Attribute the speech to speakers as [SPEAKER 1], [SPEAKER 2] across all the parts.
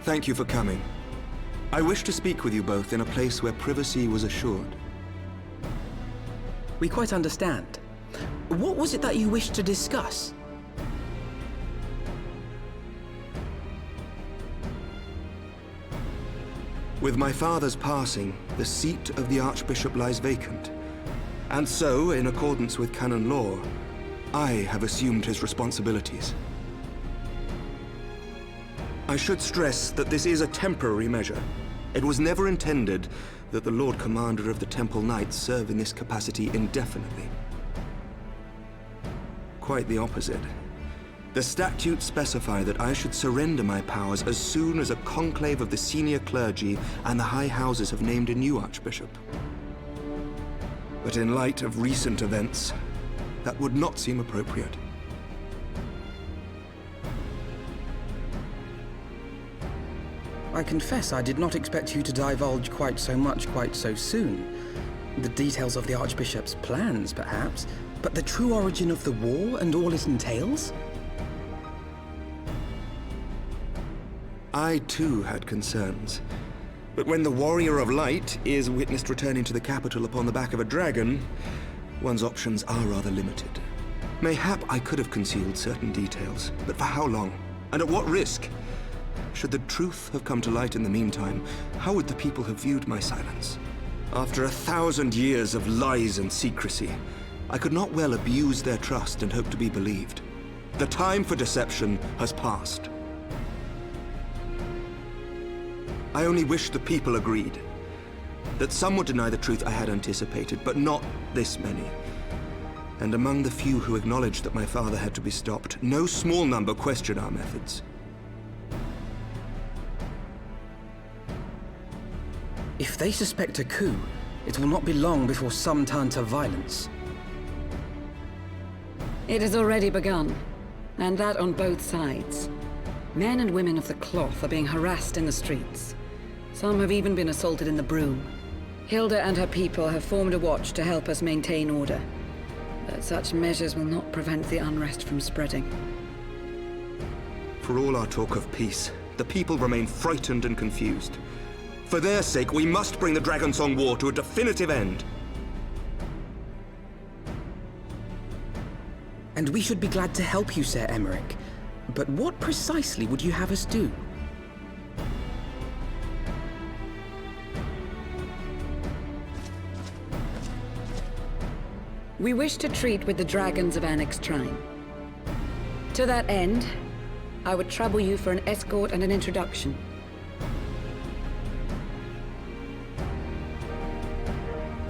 [SPEAKER 1] Thank you for coming. I wish to speak with you both in a place where privacy was assured.
[SPEAKER 2] We quite understand. What was it that you wished to discuss?
[SPEAKER 1] With my father's passing, the seat of the Archbishop lies vacant. And so, in accordance with canon law, I have assumed his responsibilities. I should stress that this is a temporary measure. It was never intended that the Lord Commander of the Temple Knights serve in this capacity indefinitely. Quite the opposite. The statutes specify that I should surrender my powers as soon as a conclave of the senior clergy and the high houses have named a new archbishop. But in light of recent events, that would not seem appropriate.
[SPEAKER 2] I confess I did not expect you to divulge quite so much quite so soon. The details of the Archbishop's plans, perhaps, but the true origin of the war and all it entails?
[SPEAKER 1] I too had concerns. But when the Warrior of Light is witnessed returning to the capital upon the back of a dragon, one's options are rather limited. Mayhap I could have concealed certain details, but for how long? And at what risk? Should the truth have come to light in the meantime, how would the people have viewed my silence? After 1,000 years of lies and secrecy, I could not well abuse their trust and hope to be believed. The time for deception has passed. I only wish the people agreed. That some would deny the truth I had anticipated, but not this many. And among the few who acknowledged that my father had to be stopped, no small number questioned our methods.
[SPEAKER 2] If they suspect a coup, it will not be long before some turn to violence.
[SPEAKER 3] It has already begun, and that on both sides. Men and women of the cloth are being harassed in the streets. Some have even been assaulted in the Broom. Hilda and her people have formed a watch to help us maintain order. But such measures will not prevent the unrest from spreading.
[SPEAKER 1] For all our talk of peace, the people remain frightened and confused. For their sake, we must bring the Dragonsong War to a definitive end.
[SPEAKER 2] And we should be glad to help you, Sir Emmerich. But what precisely would you have us do?
[SPEAKER 3] We wish to treat with the dragons of Annex Trine. To that end, I would trouble you for an escort and an introduction.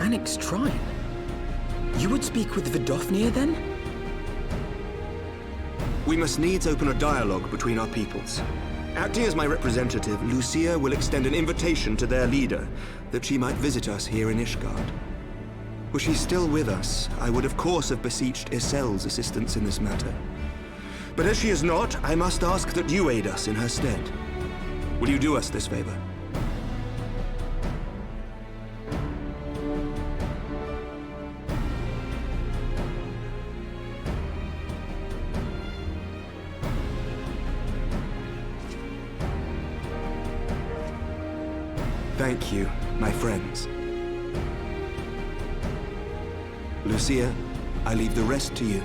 [SPEAKER 2] Annex Trine? You would speak with Vidofnir, then?
[SPEAKER 1] We must needs open a dialogue between our peoples. Acting as my representative, Lucia will extend an invitation to their leader, that she might visit us here in Ishgard. Were she still with us, I would of course have beseeched Isel's assistance in this matter. But as she is not, I must ask that you aid us in her stead. Will you do us this favor? Thank you, my friends. Lucia, I leave the rest to you.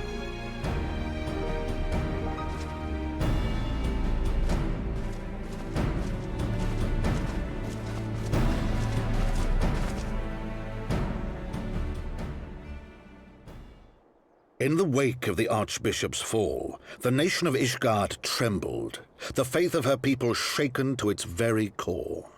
[SPEAKER 4] In the wake of the Archbishop's fall, the nation of Ishgard trembled, the faith of her people shaken to its very core.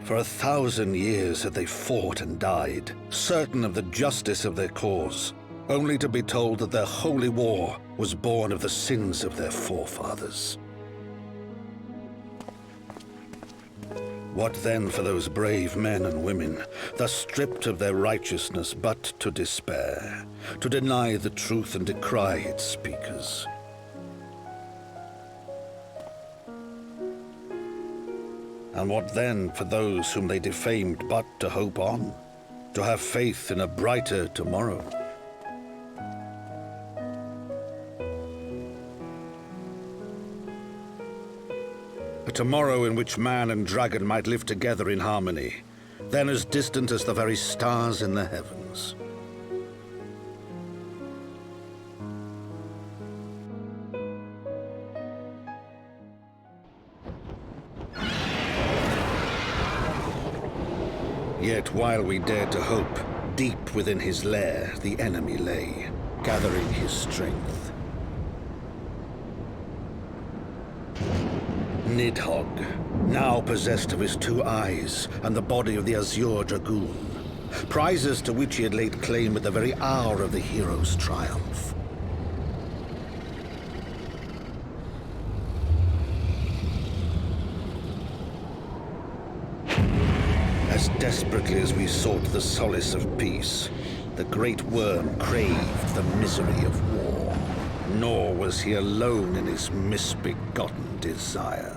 [SPEAKER 4] For 1,000 years had they fought and died, certain of the justice of their cause, only to be told that their holy war was born of the sins of their forefathers. What then for those brave men and women, thus stripped of their righteousness but to despair, to deny the truth and decry its speakers? And what then for those whom they defamed but to hope on, to have faith in a brighter tomorrow? A tomorrow in which man and dragon might live together in harmony, then as distant as the very stars in the heavens. Yet while we dared to hope, deep within his lair the enemy lay, gathering his strength. Nidhogg, now possessed of his 2 eyes and the body of the Azure Dragoon, prizes to which he had laid claim at the very hour of the hero's triumph. As desperately as we sought the solace of peace, the great worm craved the misery of war. Nor was he alone in his misbegotten desire.